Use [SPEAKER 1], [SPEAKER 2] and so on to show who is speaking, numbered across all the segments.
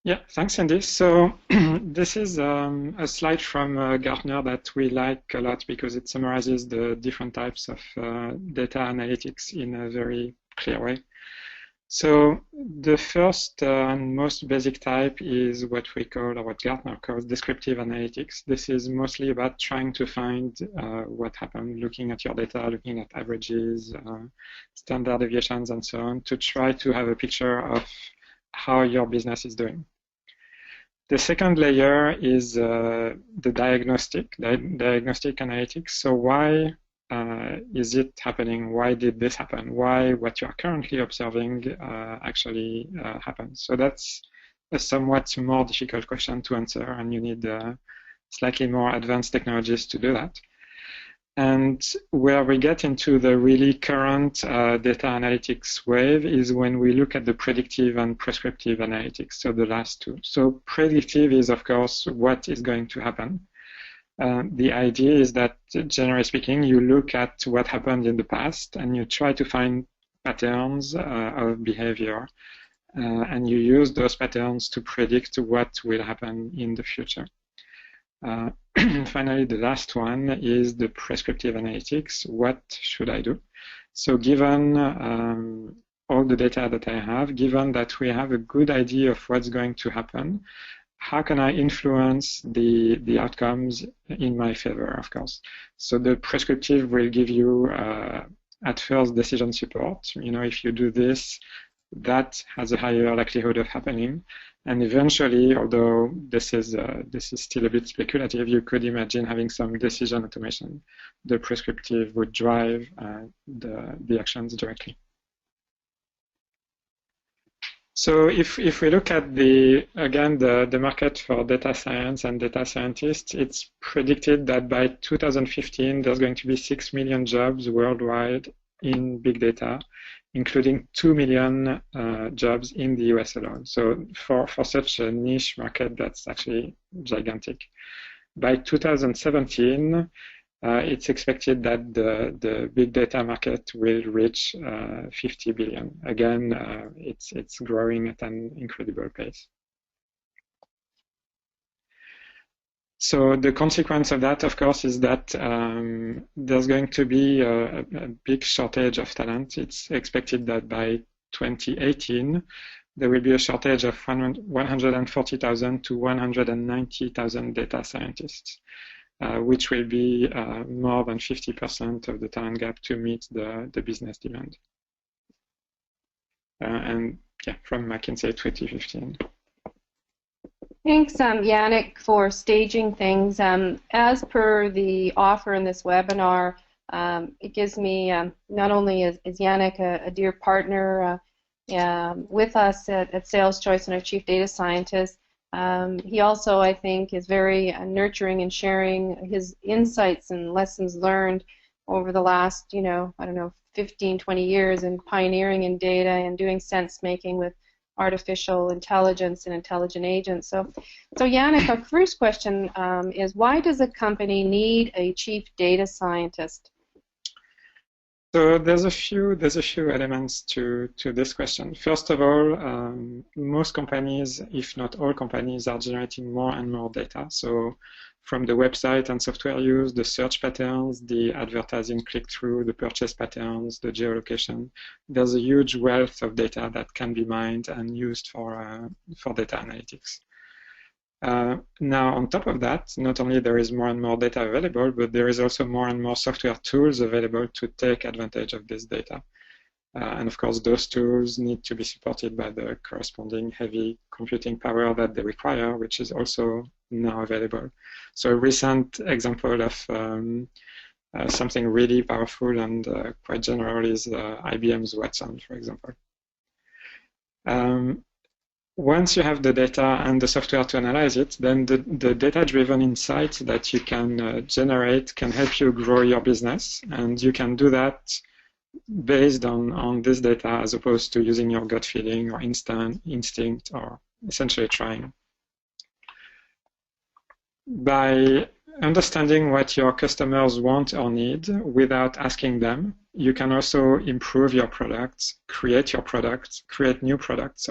[SPEAKER 1] Yeah, thanks, Andy. So this is a slide from Gartner that we like a lot because it summarizes the different types of data analytics in a very clear way. So the first and most basic type is what we call, or what Gartner calls, descriptive analytics. This is mostly about trying to find what happened, looking at your data, looking at averages, standard deviations, and so on, to try to have a picture of how your business is doing. The second layer is the diagnostic analytics. So why is it happening? Why did this happen? Why what you are currently observing actually happens? So that's a somewhat more difficult question to answer, and you need slightly more advanced technologies to do that. And where we get into the really current data analytics wave is when we look at the predictive and prescriptive analytics, so the last two. So predictive is, of course, what is going to happen. The idea is that, generally speaking, you look at what happened in the past and you try to find patterns of behavior, and you use those patterns to predict what will happen in the future. Finally, the last one is the prescriptive analytics. What should I do? So given all the data that I have, given that we have a good idea of what's going to happen, how can I influence the outcomes in my favor, of course? So the prescriptive will give you, at first, decision support. You know, if you do this, that has a higher likelihood of happening. And eventually, although this is still a bit speculative, you could imagine having some decision automation. The prescriptive would drive the actions directly. So if we look at the market for data science and data scientists, it's predicted that by 2015, there's going to be 6 million jobs worldwide in big data, including 2 million jobs in the US alone. So for such a niche market, that's actually gigantic. By 2017, it's expected that the big data market will reach 50 billion. Again, it's growing at an incredible pace. So the consequence of that, of course, is that there's going to be a big shortage of talent. It's expected that by 2018, there will be a shortage of 140,000 to 190,000 data scientists, which will be more than 50% of the talent gap to meet the business demand. And yeah, from McKinsey 2015.
[SPEAKER 2] Thanks, Yannick, for staging things. As per the offer in this webinar, it gives me, not only is Yannick a dear partner with us at SalesChoice and our Chief Data Scientist, he also, I think, is very nurturing in sharing his insights and lessons learned over the last, I don't know, 15, 20 years in pioneering in data and doing sense making with artificial intelligence and intelligent agents. So Yannick, our first question is, why does a company need a chief data scientist?
[SPEAKER 1] So there's a few elements to this question. First of all, most companies, if not all companies, are generating more and more data. So from the website and software use, the search patterns, the advertising click-through, the purchase patterns, the geolocation, there's a huge wealth of data that can be mined and used for data analytics. Now, on top of that, not only there is more and more data available, but there is also more and more software tools available to take advantage of this data. And of course, those tools need to be supported by the corresponding heavy computing power that they require, which is also now available. So a recent example of something really powerful and quite general is IBM's Watson, for example. Once you have the data and the software to analyze it, then the data-driven insights that you can generate can help you grow your business, and you can do that based on this data as opposed to using your gut feeling or instinct or essentially trying. By understanding what your customers want or need without asking them, you can also improve your products, create new products,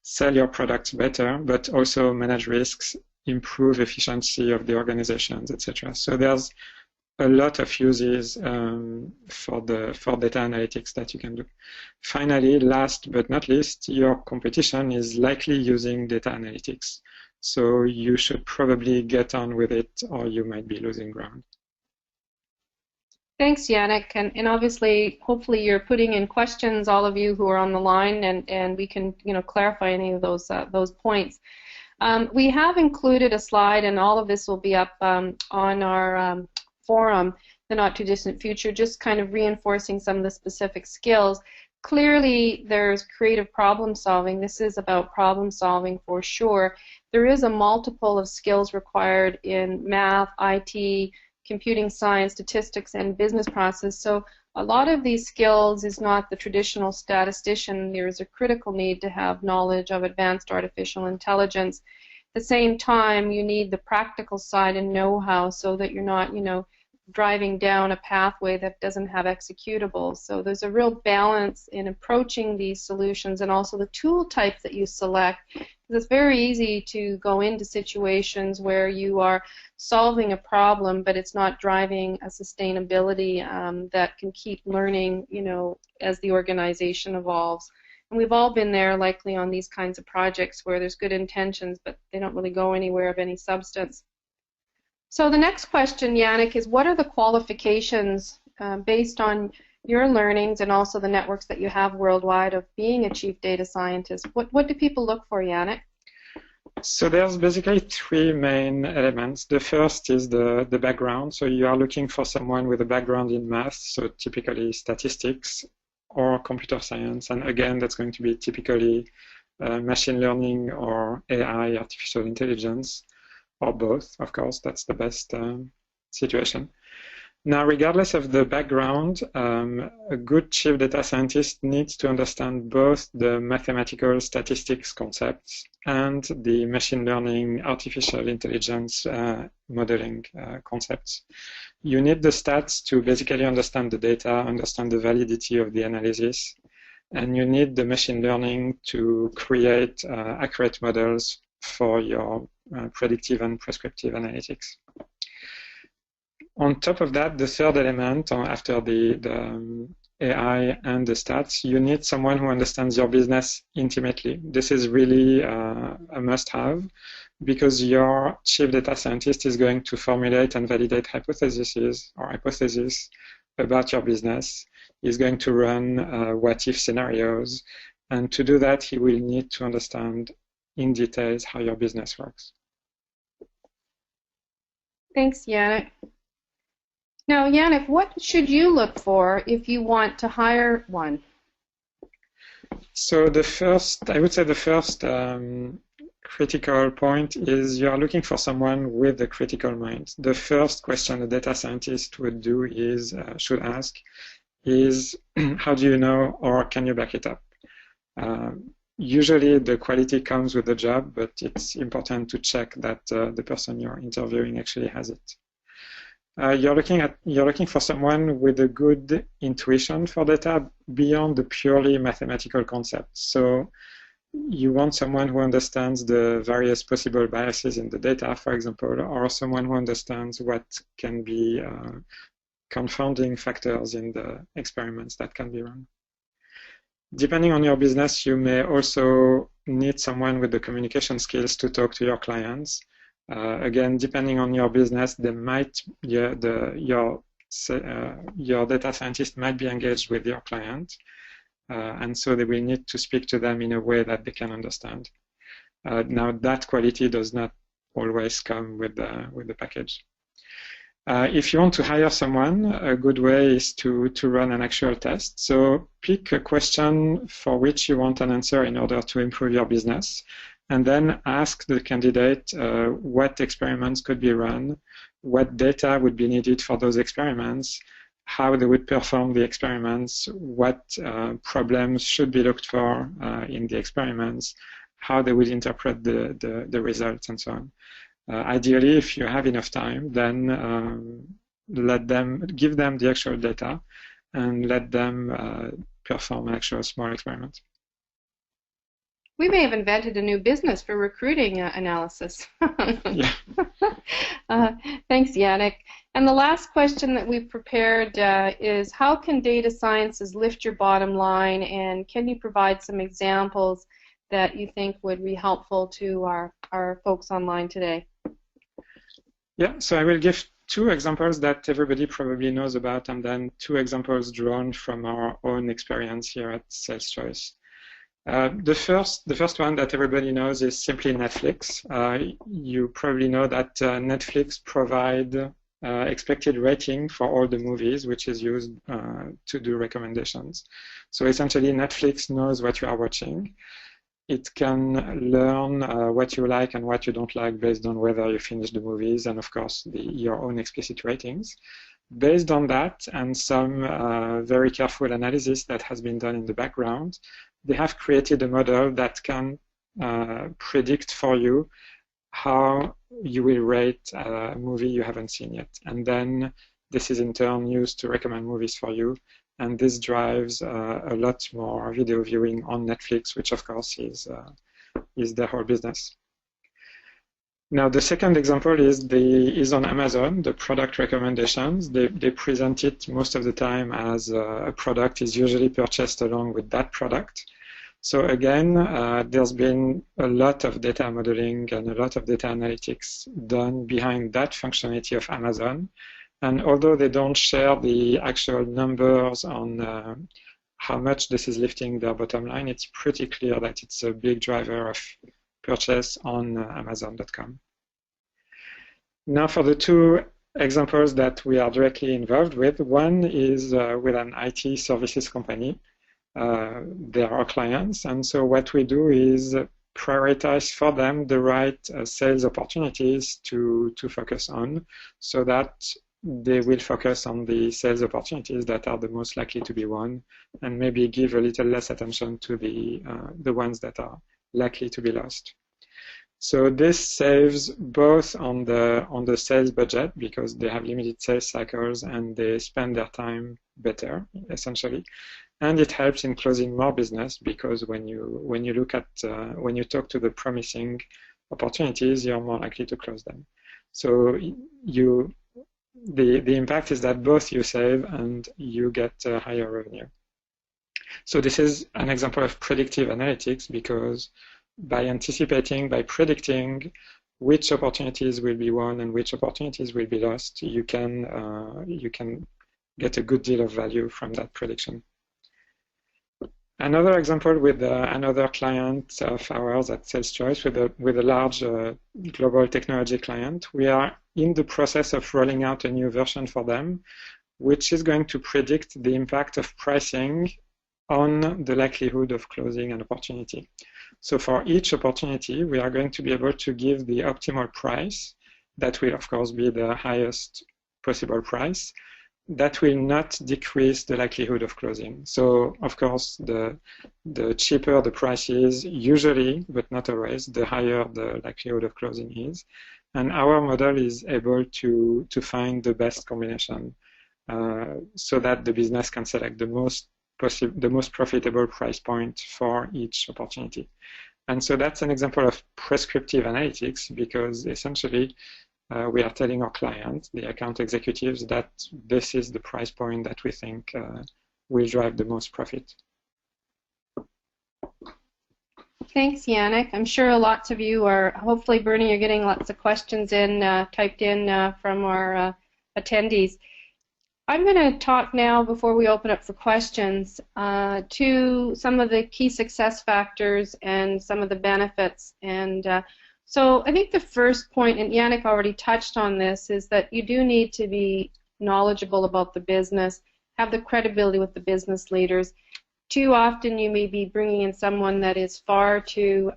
[SPEAKER 1] sell your products better, but also manage risks, improve efficiency of the organizations, etc. So there's a lot of uses for data analytics that you can do. Finally, last but not least, your competition is likely using data analytics. So you should probably get on with it, or you might be losing ground.
[SPEAKER 2] Thanks, Yannick. And obviously, hopefully you're putting in questions, all of you who are on the line, and we can clarify any of those points. We have included a slide, and all of this will be up on our forum, the not too distant future, just kind of reinforcing some of the specific skills. Clearly, there's creative problem solving. This is about problem solving for sure. There is a multiple of skills required in math, IT, computing science, statistics, and business process. So a lot of these skills is not the traditional statistician. There is a critical need to have knowledge of advanced artificial intelligence. At the same time, you need the practical side and know-how so that you're not, driving down a pathway that doesn't have executables. So there's a real balance in approaching these solutions, and also the tool type that you select. It's very easy to go into situations where you are solving a problem, but it's not driving a sustainability that can keep learning, as the organization evolves. And we've all been there likely on these kinds of projects where there's good intentions, but they don't really go anywhere of any substance. So the next question, Yannick, is what are the qualifications based on your learnings and also the networks that you have worldwide of being a chief data scientist? What do people look for, Yannick?
[SPEAKER 1] So there's basically three main elements. The first is the background. So you are looking for someone with a background in math, so typically statistics or computer science. And again, that's going to be typically machine learning or AI, artificial intelligence, or both, of course. That's the best situation. Now, regardless of the background, a good chief data scientist needs to understand both the mathematical statistics concepts and the machine learning, artificial intelligence modeling concepts. You need the stats to basically understand the data, understand the validity of the analysis, and you need the machine learning to create accurate models for your predictive and prescriptive analytics. On top of that, the third element, after the AI and the stats, you need someone who understands your business intimately. This is really a must-have, because your chief data scientist is going to formulate and validate hypotheses about your business. He's going to run what-if scenarios, and to do that, he will need to understand in details how your business works.
[SPEAKER 2] Thanks, Yannick. Now, Yannick, what should you look for if you want to hire one?
[SPEAKER 1] So I would say the first critical point is you are looking for someone with a critical mind. The first question a data scientist would do should ask is, how do you know, or can you back it up? Usually the quality comes with the job, but it's important to check that the person you're interviewing actually has it. You're looking for someone with a good intuition for data beyond the purely mathematical concepts. So you want someone who understands the various possible biases in the data, for example, or someone who understands what can be confounding factors in the experiments that can be run. Depending on your business, you may also need someone with the communication skills to talk to your clients. Again, depending on your business, your data scientist might be engaged with your client, and so they will need to speak to them in a way that they can understand. Now, that quality does not always come with the package. If you want to hire someone, a good way is to run an actual test. So pick a question for which you want an answer in order to improve your business, and then ask the candidate what experiments could be run, what data would be needed for those experiments, how they would perform the experiments, what problems should be looked for in the experiments, how they would interpret the results, and so on. Ideally, if you have enough time, then give them the actual data and let them perform an actual small experiment.
[SPEAKER 2] We may have invented a new business for recruiting analysis.
[SPEAKER 1] Yeah.
[SPEAKER 2] Thanks, Yannick. And the last question that we've prepared is, how can data sciences lift your bottom line, and can you provide some examples that you think would be helpful to our folks online today?
[SPEAKER 1] Yeah, so I will give two examples that everybody probably knows about, and then two examples drawn from our own experience here at SalesChoice. The first one that everybody knows is simply Netflix. You probably know that Netflix provide expected rating for all the movies, which is used to do recommendations. So essentially, Netflix knows what you are watching. It can learn what you like and what you don't like based on whether you finish the movies and, of course, your own explicit ratings. Based on that and some very careful analysis that has been done in the background, they have created a model that can predict for you how you will rate a movie you haven't seen yet. And then this is in turn used to recommend movies for you. And this drives a lot more video viewing on Netflix, which of course is their whole business. Now the second example is on Amazon, the product recommendations. They present it most of the time as a product is usually purchased along with that product. So again, there's been a lot of data modeling and a lot of data analytics done behind that functionality of Amazon. And although they don't share the actual numbers on how much this is lifting their bottom line, it's pretty clear that it's a big driver of purchase on Amazon.com. Now for the two examples that we are directly involved with, one is with an IT services company. They are our clients, and so what we do is prioritize for them the right sales opportunities to focus on, so that they will focus on the sales opportunities that are the most likely to be won, and maybe give a little less attention to the ones that are likely to be lost. So this saves both on the sales budget, because they have limited sales cycles and they spend their time better, essentially, and it helps in closing more business, because when you look at when you talk to the promising opportunities, you're more likely to close them. So the impact is that both you save and you get higher revenue. So this is an example of predictive analytics, because by anticipating, by predicting which opportunities will be won and which opportunities will be lost, you can get a good deal of value from that prediction. Another example with another client of ours at SalesChoice, with a large global technology client. We are in the process of rolling out a new version for them, which is going to predict the impact of pricing on the likelihood of closing an opportunity. So for each opportunity, we are going to be able to give the optimal price. That will, of course, be the highest possible price. That will not decrease the likelihood of closing. So, of course, the cheaper the price is, usually, but not always, the higher the likelihood of closing is. And our model is able to find the best combination so that the business can select the most profitable price point for each opportunity. And so that's an example of prescriptive analytics, because essentially we are telling our clients, the account executives, that this is the price point that we think will drive the most profit.
[SPEAKER 2] Thanks, Yannick. I'm sure lots of you are, hopefully, Bernie, you're getting lots of questions typed in from our attendees. I'm going to talk now, before we open up for questions, to some of the key success factors and some of the benefits. And so I think the first point, and Yannick already touched on this, is that you do need to be knowledgeable about the business, have the credibility with the business leaders. Too often you may be bringing in someone that is far too,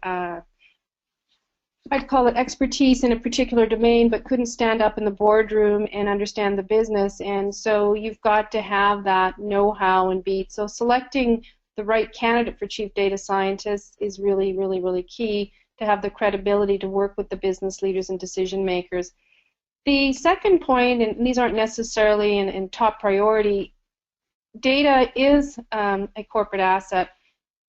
[SPEAKER 2] I'd call it expertise in a particular domain, but couldn't stand up in the boardroom and understand the business. And so you've got to have that know-how and beat. So selecting the right candidate for chief data scientist is really, really, really key, to have the credibility to work with the business leaders and decision makers. The second point, and these aren't necessarily in top priority, data is a corporate asset.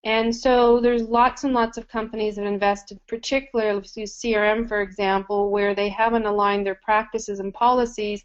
[SPEAKER 2] And so there's lots and lots of companies that have invested, particularly let's use CRM for example, where they haven't aligned their practices and policies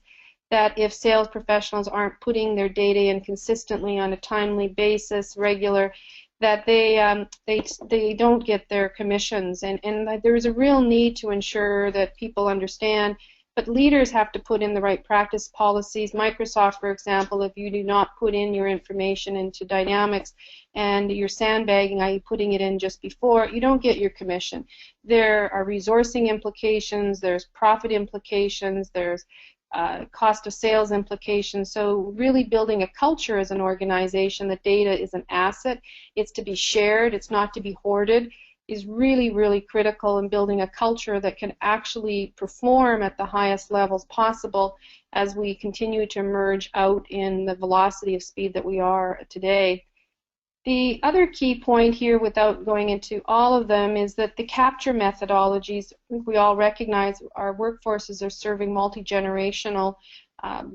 [SPEAKER 2] that if sales professionals aren't putting their data in consistently on a timely basis, regular, that they don't get their commissions. And there is a real need to ensure that people understand, but leaders have to put in the right practice policies. Microsoft, for example, if you do not put in your information into Dynamics and you're sandbagging, i.e. putting it in just before, you don't get your commission. There are resourcing implications, there's profit implications, there's cost of sales implications. So really building a culture as an organization that data is an asset, it's to be shared, it's not to be hoarded, is really, really critical in building a culture that can actually perform at the highest levels possible as we continue to emerge out in the velocity of speed that we are today. The other key point here, without going into all of them, is that the capture methodologies, we all recognize our workforces are serving multi-generational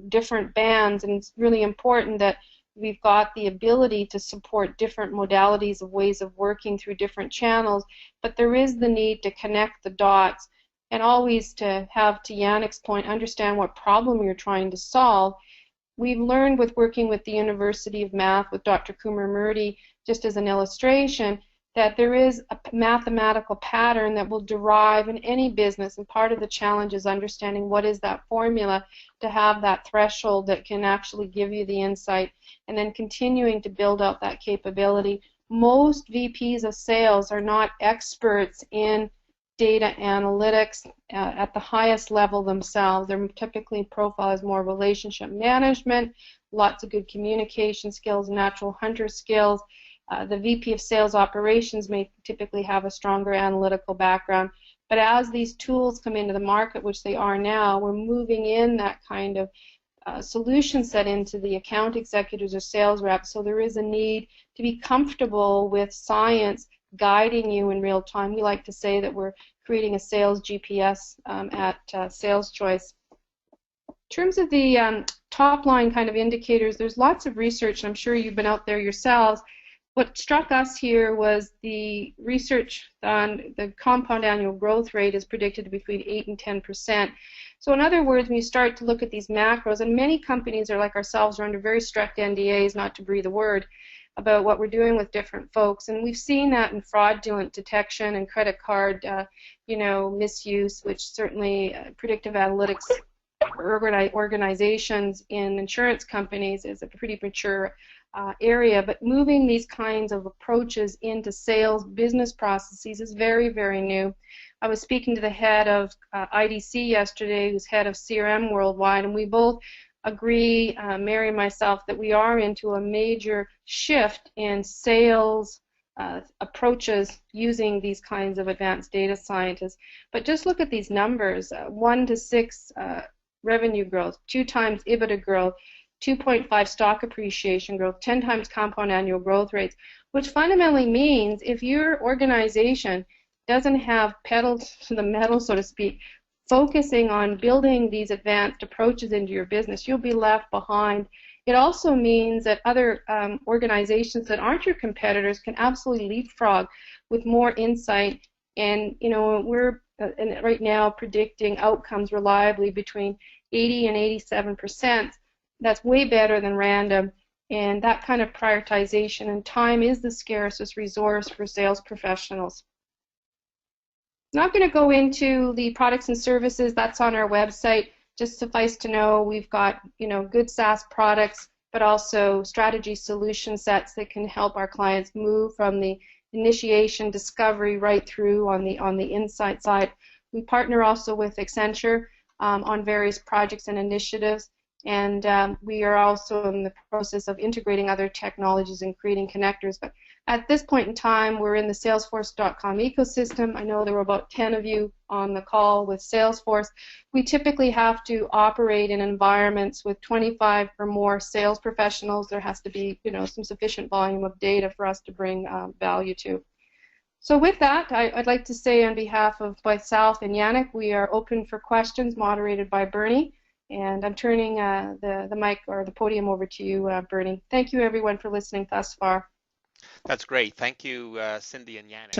[SPEAKER 2] different bands, and it's really important that we've got the ability to support different modalities of ways of working through different channels, but there is the need to connect the dots and always to have, to Yannick's point, understand what problem you're trying to solve. We've learned with working with the University of Math with Dr. Kumar Murthy, just as an illustration, that there is a mathematical pattern that will derive in any business, and part of the challenge is understanding what is that formula to have that threshold that can actually give you the insight, and then continuing to build out that capability. Most VPs of sales are not experts in data analytics at the highest level themselves. They're typically profiled as more relationship management, lots of good communication skills, natural hunter skills. The VP of sales operations may typically have a stronger analytical background, but as these tools come into the market, which they are now, we're moving in that kind of solution set into the account executives or sales reps, so there is a need to be comfortable with science guiding you in real time. We like to say that we're creating a sales GPS at SalesChoice. In terms of the top line kind of indicators, there's lots of research, and I'm sure you've been out there yourselves. What struck us here was the research on the compound annual growth rate is predicted to be between 8 and 10%. So in other words, when you start to look at these macros, and many companies are like ourselves are under very strict NDAs, not to breathe a word, about what we're doing with different folks, and we've seen that in fraudulent detection and credit card, misuse, which certainly predictive analytics organizations in insurance companies is a pretty mature area. But moving these kinds of approaches into sales business processes is very, very new. I was speaking to the head of IDC yesterday, who's head of CRM worldwide, and we both agree, Mary and myself, that we are into a major shift in sales approaches using these kinds of advanced data scientists. But just look at these numbers, 1 to 6 revenue growth, 2 times EBITDA growth, 2.5 stock appreciation growth, 10 times compound annual growth rates, which fundamentally means if your organization doesn't have pedal to the metal, so to speak, focusing on building these advanced approaches into your business, you'll be left behind. It also means that other organizations that aren't your competitors can absolutely leapfrog with more insight. And we're right now predicting outcomes reliably between 80 and 87%. That's way better than random. And that kind of prioritization and time is the scarcest resource for sales professionals. I'm not going to go into the products and services. That's on our website. Just suffice to know we've got good SaaS products, but also strategy solution sets that can help our clients move from the initiation, discovery, right through on the insight side. We partner also with Accenture on various projects and initiatives, and we are also in the process of integrating other technologies and creating connectors. But at this point in time, we're in the Salesforce.com ecosystem. I know there were about 10 of you on the call with Salesforce. We typically have to operate in environments with 25 or more sales professionals. There has to be, some sufficient volume of data for us to bring value to. So with that, I'd like to say on behalf of myself and Yannick, we are open for questions moderated by Bernie. And I'm turning the mic or the podium over to you, Bernie. Thank you, everyone, for listening thus far.
[SPEAKER 3] That's great. Thank you, Cindy and Yannick.